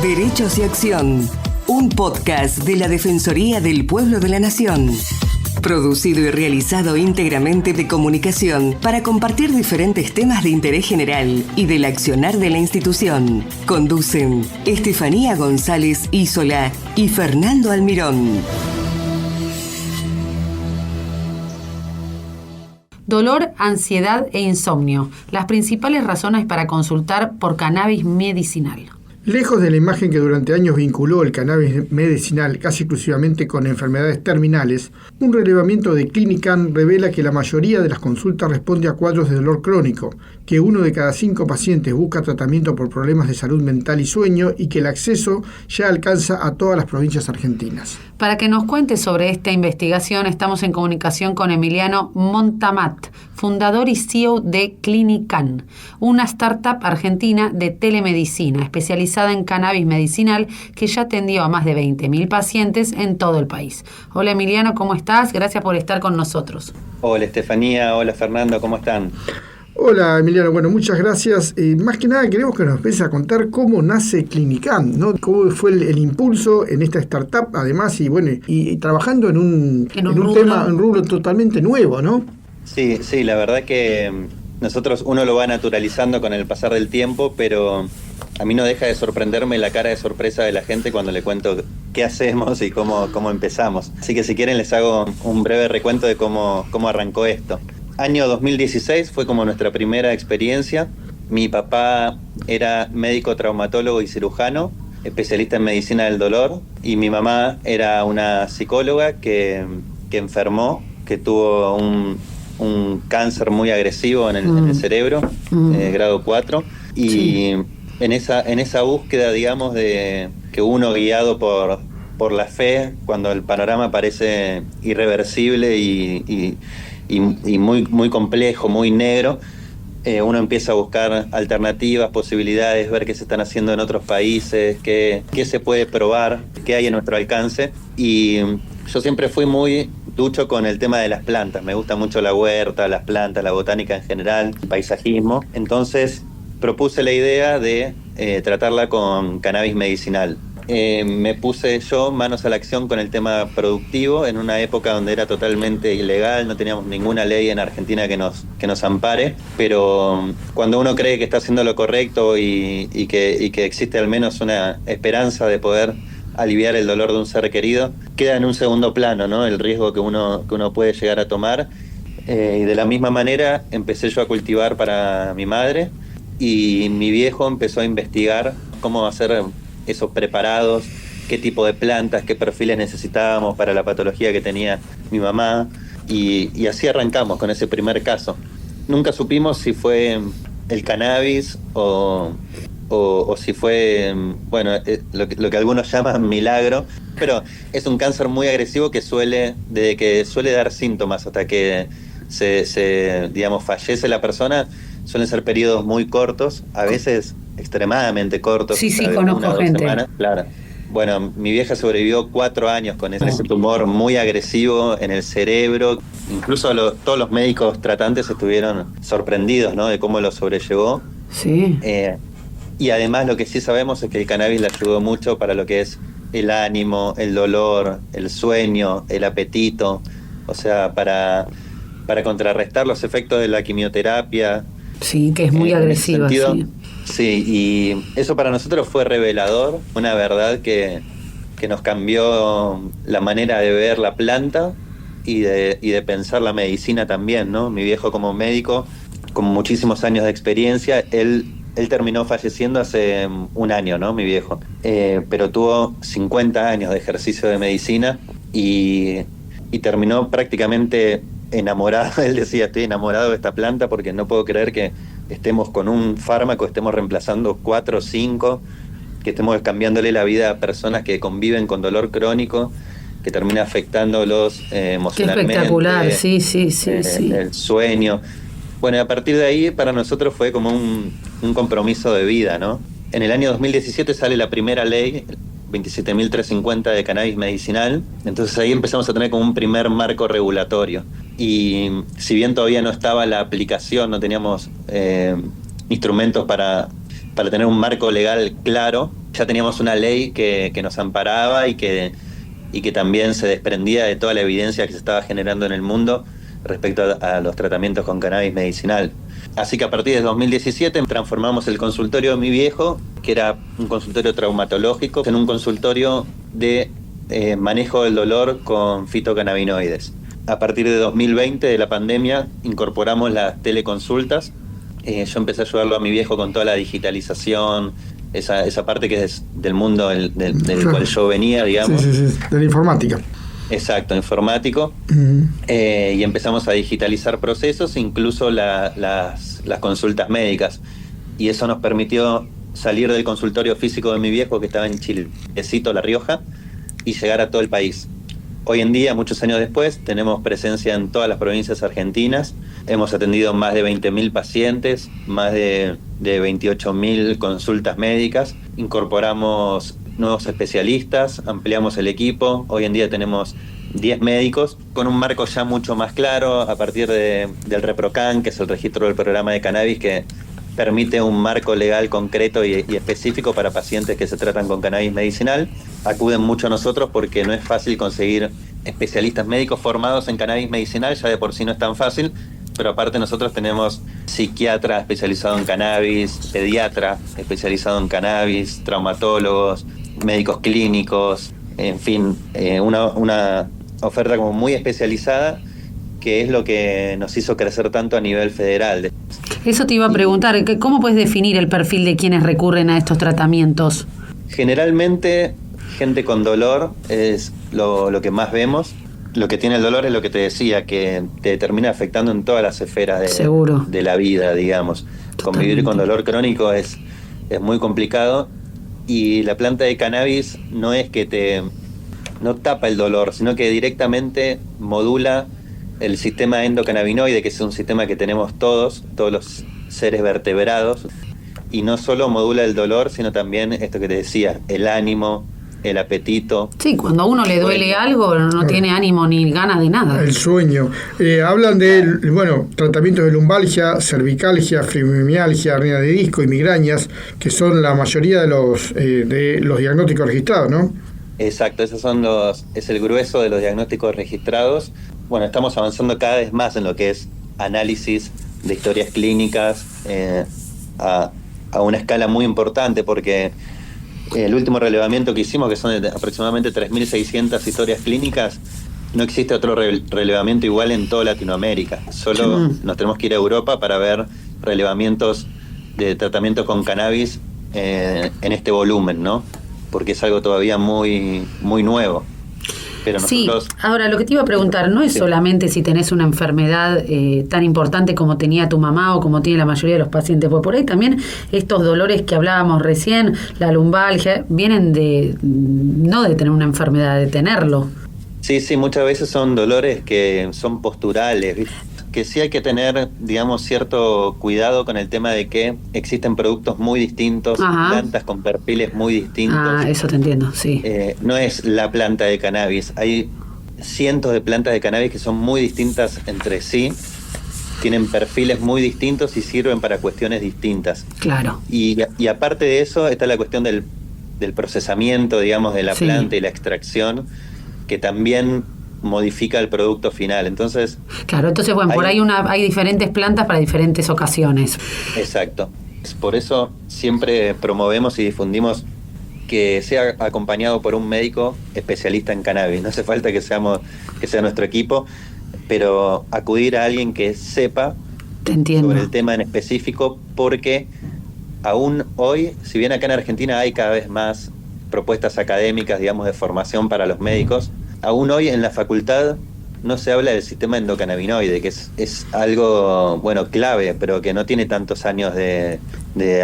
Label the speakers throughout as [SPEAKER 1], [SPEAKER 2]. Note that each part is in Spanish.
[SPEAKER 1] Derechos y Acción, un podcast de la Defensoría del Pueblo de la Nación. Producido y realizado íntegramente de comunicación para compartir diferentes temas de interés general y del accionar de la institución. Conducen Estefanía González Isola y Fernando Almirón.
[SPEAKER 2] Dolor, ansiedad e insomnio. Las principales razones para consultar por cannabis medicinal.
[SPEAKER 3] Lejos de la imagen que durante años vinculó el cannabis medicinal casi exclusivamente con enfermedades terminales, un relevamiento de Clinicam revela que la mayoría de las consultas responde a cuadros de dolor crónico, que 1 de cada 5 pacientes busca tratamiento por problemas de salud mental y sueño y que el acceso ya alcanza a todas las provincias argentinas.
[SPEAKER 2] Para que nos cuente sobre esta investigación, estamos en comunicación con Emiliano Montamat, fundador y CEO de Clinicam, una startup argentina de telemedicina especializada en cannabis medicinal que ya atendió a más de 20.000 pacientes en todo el país. Hola Emiliano, ¿cómo estás? Gracias por estar con nosotros.
[SPEAKER 4] Hola Estefanía, hola Fernando, ¿cómo están?
[SPEAKER 3] Hola Emiliano, bueno, muchas gracias. Más que nada queremos que nos empieces a contar cómo nace Clinicam, ¿no? Cómo fue el impulso en esta startup, además, y trabajando en un rubro totalmente nuevo, ¿no?
[SPEAKER 4] Sí, la verdad que nosotros uno lo va naturalizando con el pasar del tiempo, pero a mí no deja de sorprenderme la cara de sorpresa de la gente cuando le cuento qué hacemos y cómo empezamos. Así que si quieren les hago un breve recuento de cómo arrancó esto. Año 2016 fue como nuestra primera experiencia. Mi papá era médico traumatólogo y cirujano, especialista en medicina del dolor, y mi mamá era una psicóloga que enfermó, que tuvo un cáncer muy agresivo en el cerebro, grado 4, y sí. en esa búsqueda, digamos, de que uno guiado por la fe, cuando el panorama parece irreversible y muy, muy complejo, muy negro, uno empieza a buscar alternativas, posibilidades, ver qué se están haciendo en otros países, qué se puede probar, qué hay en nuestro alcance. Y yo siempre fui muy ducho con el tema de las plantas. Me gusta mucho la huerta, las plantas, la botánica en general, el paisajismo. Entonces propuse la idea de tratarla con cannabis medicinal. Me puse yo manos a la acción con el tema productivo en una época donde era totalmente ilegal, no teníamos ninguna ley en Argentina que nos ampare, pero cuando uno cree que está haciendo lo correcto y que existe al menos una esperanza de poder aliviar el dolor de un ser querido, queda en un segundo plano, ¿no? El riesgo que uno puede llegar a tomar. Y de la misma manera empecé yo a cultivar para mi madre y mi viejo empezó a investigar cómo hacer esos preparados, qué tipo de plantas, qué perfiles necesitábamos para la patología que tenía mi mamá, y así arrancamos con ese primer caso. Nunca supimos si fue el cannabis o si fue, lo que algunos llaman milagro, pero es un cáncer muy agresivo que suele dar síntomas hasta que digamos, fallece la persona. Suelen ser periodos muy cortos, a veces extremadamente cortos.
[SPEAKER 2] Sí, conozco gente.
[SPEAKER 4] Semanas, claro. Bueno, mi vieja sobrevivió 4 años con ese tumor muy agresivo en el cerebro. Incluso todos los médicos tratantes estuvieron sorprendidos, ¿no?, de cómo lo sobrellevó.
[SPEAKER 2] Sí.
[SPEAKER 4] Y además lo que sí sabemos es que el cannabis le ayudó mucho para lo que es el ánimo, el dolor, el sueño, el apetito. O sea, para contrarrestar los efectos de la quimioterapia.
[SPEAKER 2] Sí, que es muy agresiva, sí.
[SPEAKER 4] Sí, y eso para nosotros fue revelador, una verdad que nos cambió la manera de ver la planta y de pensar la medicina también, ¿no? Mi viejo como médico, con muchísimos años de experiencia, él terminó falleciendo hace 1 año, ¿no? Mi viejo. Pero tuvo 50 años de ejercicio de medicina y terminó prácticamente enamorado. Él decía, estoy enamorado de esta planta porque no puedo creer que estemos con un fármaco, estemos reemplazando 4 o 5, que estemos cambiándole la vida a personas que conviven con dolor crónico, que termina afectándolos emocionalmente.
[SPEAKER 2] Qué espectacular, sí.
[SPEAKER 4] El sueño. Bueno, y a partir de ahí para nosotros fue como un compromiso de vida, ¿no? En el año 2017 sale la primera ley, 27.350 de cannabis medicinal. Entonces ahí empezamos a tener como un primer marco regulatorio. Y si bien todavía no estaba la aplicación, no teníamos instrumentos para tener un marco legal claro, ya teníamos una ley que nos amparaba y que también se desprendía de toda la evidencia que se estaba generando en el mundo respecto a los tratamientos con cannabis medicinal. Así que a partir de 2017 transformamos el consultorio de mi viejo, que era un consultorio traumatológico, en un consultorio de manejo del dolor con fitocannabinoides. A partir de 2020, de la pandemia, incorporamos las teleconsultas. Yo empecé a ayudarlo a mi viejo con toda la digitalización, esa parte que es del mundo del cual yo venía, digamos.
[SPEAKER 3] Sí, de la informática.
[SPEAKER 4] Exacto, informático. Y empezamos a digitalizar procesos, incluso las consultas médicas. Y eso nos permitió salir del consultorio físico de mi viejo, que estaba en Chilecito, La Rioja, y llegar a todo el país. Hoy en día, muchos años después, tenemos presencia en todas las provincias argentinas. Hemos atendido más de 20.000 pacientes, más de 28.000 consultas médicas. Incorporamos nuevos especialistas, ampliamos el equipo. Hoy en día tenemos 10 médicos con un marco ya mucho más claro a partir del ReproCan, que es el registro del programa de cannabis, que permite un marco legal concreto y específico para pacientes que se tratan con cannabis medicinal. Acuden mucho a nosotros porque no es fácil conseguir especialistas médicos formados en cannabis medicinal, ya de por sí no es tan fácil, pero aparte nosotros tenemos psiquiatra especializado en cannabis, pediatra especializado en cannabis, traumatólogos, médicos clínicos, en fin, una oferta como muy especializada, que es lo que nos hizo crecer tanto a nivel federal.
[SPEAKER 2] Eso te iba a preguntar, ¿cómo puedes definir el perfil de quienes recurren a estos tratamientos?
[SPEAKER 4] Generalmente, gente con dolor es lo que más vemos. Lo que tiene el dolor es lo que te decía, que te termina afectando en todas las esferas de la vida, digamos.
[SPEAKER 2] Totalmente.
[SPEAKER 4] Convivir con dolor crónico es muy complicado, y la planta de cannabis no es que no tapa el dolor, sino que directamente modula el sistema endocannabinoide, que es un sistema que tenemos todos los seres vertebrados, y no solo modula el dolor, sino también esto que te decía, el ánimo, el apetito.
[SPEAKER 2] Sí, cuando a uno le duele algo, no tiene ánimo ni ganas de nada.
[SPEAKER 3] El sueño. Hablan de, tratamientos de lumbalgia, cervicalgia, fibromialgia, hernia de disco y migrañas, que son la mayoría de los diagnósticos registrados, ¿no?
[SPEAKER 4] Exacto, es el grueso de los diagnósticos registrados. Bueno, estamos avanzando cada vez más en lo que es análisis de historias clínicas a una escala muy importante, porque el último relevamiento que hicimos, que son de aproximadamente 3.600 historias clínicas, no existe otro relevamiento igual en toda Latinoamérica. Solo nos tenemos que ir a Europa para ver relevamientos de tratamiento con cannabis en este volumen, ¿no? Porque es algo todavía muy, muy nuevo. Pero nosotros...
[SPEAKER 2] Sí, ahora lo que te iba a preguntar, no es solamente si tenés una enfermedad tan importante como tenía tu mamá o como tiene la mayoría de los pacientes, porque por ahí también estos dolores que hablábamos recién, la lumbalgia, vienen no de tener una enfermedad, de tenerlo.
[SPEAKER 4] Sí, muchas veces son dolores que son posturales, ¿viste? Que sí hay que tener, digamos, cierto cuidado con el tema de que existen productos muy distintos, plantas con perfiles muy distintos.
[SPEAKER 2] Eso te entiendo, sí.
[SPEAKER 4] No es la planta de cannabis, hay cientos de plantas de cannabis que son muy distintas entre sí, tienen perfiles muy distintos y sirven para cuestiones distintas.
[SPEAKER 2] Claro.
[SPEAKER 4] Y aparte de eso está la cuestión del procesamiento, digamos, de la planta y la extracción, que también modifica el producto final. Entonces,
[SPEAKER 2] claro, por ahí hay diferentes plantas para diferentes ocasiones.
[SPEAKER 4] Exacto. Por eso siempre promovemos y difundimos que sea acompañado por un médico especialista en cannabis. No hace falta que sea nuestro equipo, pero acudir a alguien que sepa sobre el tema en específico, porque aún hoy, si bien acá en Argentina hay cada vez más propuestas académicas, digamos, de formación para los médicos, aún hoy en la facultad no se habla del sistema endocannabinoide, que es algo, clave, pero que no tiene tantos años de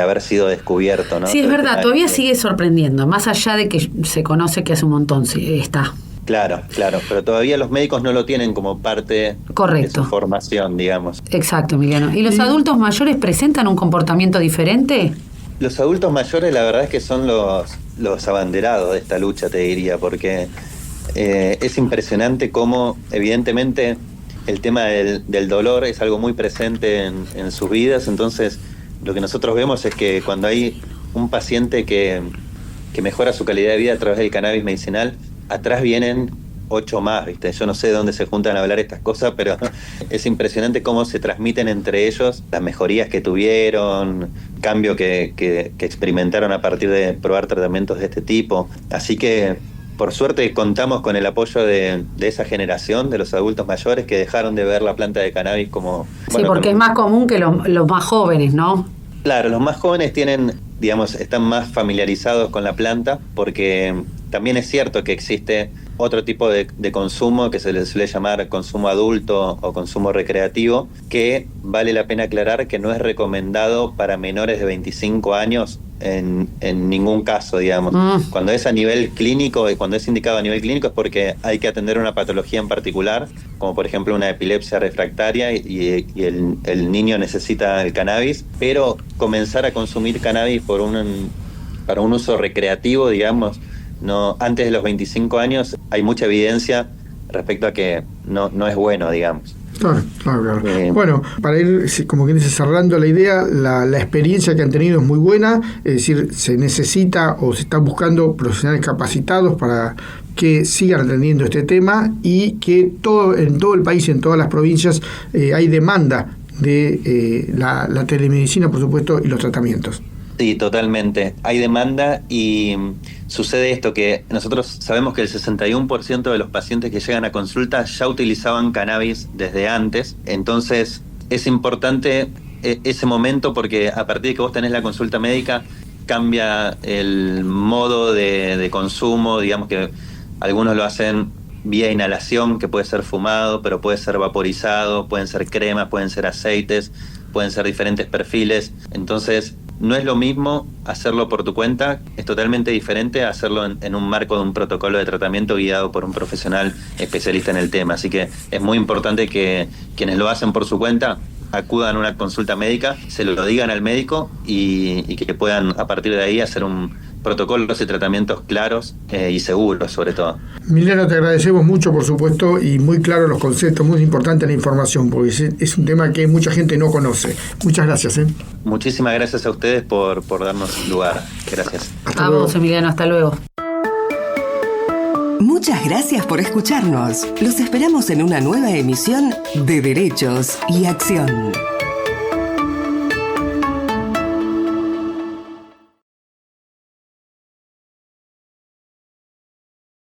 [SPEAKER 4] haber sido descubierto, ¿no?
[SPEAKER 2] Sí, es verdad, todavía sigue sorprendiendo, más allá de que se conoce que hace un montón, sí, está.
[SPEAKER 4] Claro, pero todavía los médicos no lo tienen como parte de su formación, digamos.
[SPEAKER 2] Exacto, Emiliano. ¿Y los adultos mayores presentan un comportamiento diferente?
[SPEAKER 4] Los adultos mayores, la verdad es que son los abanderados de esta lucha, te diría, porque es impresionante cómo, evidentemente, el tema del dolor es algo muy presente en sus vidas. Entonces, lo que nosotros vemos es que cuando hay un paciente que que mejora su calidad de vida a través del cannabis medicinal, atrás vienen 8 más, ¿viste? Yo no sé de dónde se juntan a hablar estas cosas, pero es impresionante cómo se transmiten entre ellos las mejorías que tuvieron, cambio que experimentaron a partir de probar tratamientos de este tipo. Así que, por suerte, contamos con el apoyo de esa generación, de los adultos mayores que dejaron de ver la planta de cannabis como...
[SPEAKER 2] Sí, porque es más común que los más jóvenes, ¿no?
[SPEAKER 4] Claro, los más jóvenes están más familiarizados con la planta, porque también es cierto que existe otro tipo de consumo que se le suele llamar consumo adulto o consumo recreativo, que vale la pena aclarar que no es recomendado para menores de 25 años en ningún caso, digamos. Cuando es a nivel clínico y cuando es indicado a nivel clínico es porque hay que atender una patología en particular, como por ejemplo una epilepsia refractaria y el niño necesita el cannabis, pero comenzar a consumir cannabis para un uso recreativo, digamos, no, antes de los 25 años hay mucha evidencia respecto a que no es bueno, digamos.
[SPEAKER 3] Claro. Bueno, para ir, como quien dice, cerrando la idea, la experiencia que han tenido es muy buena, es decir, se necesita o se están buscando profesionales capacitados para que sigan atendiendo este tema y que en todo el país, en todas las provincias, hay demanda de la telemedicina, por supuesto, y los tratamientos.
[SPEAKER 4] Sí, totalmente. Hay demanda y sucede esto, que nosotros sabemos que el 61% de los pacientes que llegan a consulta ya utilizaban cannabis desde antes. Entonces es importante ese momento porque a partir de que vos tenés la consulta médica cambia el modo de consumo. Digamos que algunos lo hacen vía inhalación, que puede ser fumado, pero puede ser vaporizado, pueden ser cremas, pueden ser aceites, pueden ser diferentes perfiles. Entonces no es lo mismo hacerlo por tu cuenta, es totalmente diferente a hacerlo en un marco de un protocolo de tratamiento guiado por un profesional especialista en el tema. Así que es muy importante que quienes lo hacen por su cuenta acudan a una consulta médica, se lo digan al médico y que puedan a partir de ahí hacer protocolos y tratamientos claros y seguros, sobre todo.
[SPEAKER 3] Emiliano, te agradecemos mucho, por supuesto, y muy claros los conceptos, muy importante la información, porque es un tema que mucha gente no conoce. Muchas gracias.
[SPEAKER 4] Muchísimas gracias a ustedes por darnos lugar. Gracias.
[SPEAKER 2] A vos, Emiliano, hasta luego.
[SPEAKER 1] Muchas gracias por escucharnos. Los esperamos en una nueva emisión de Derechos y Acción.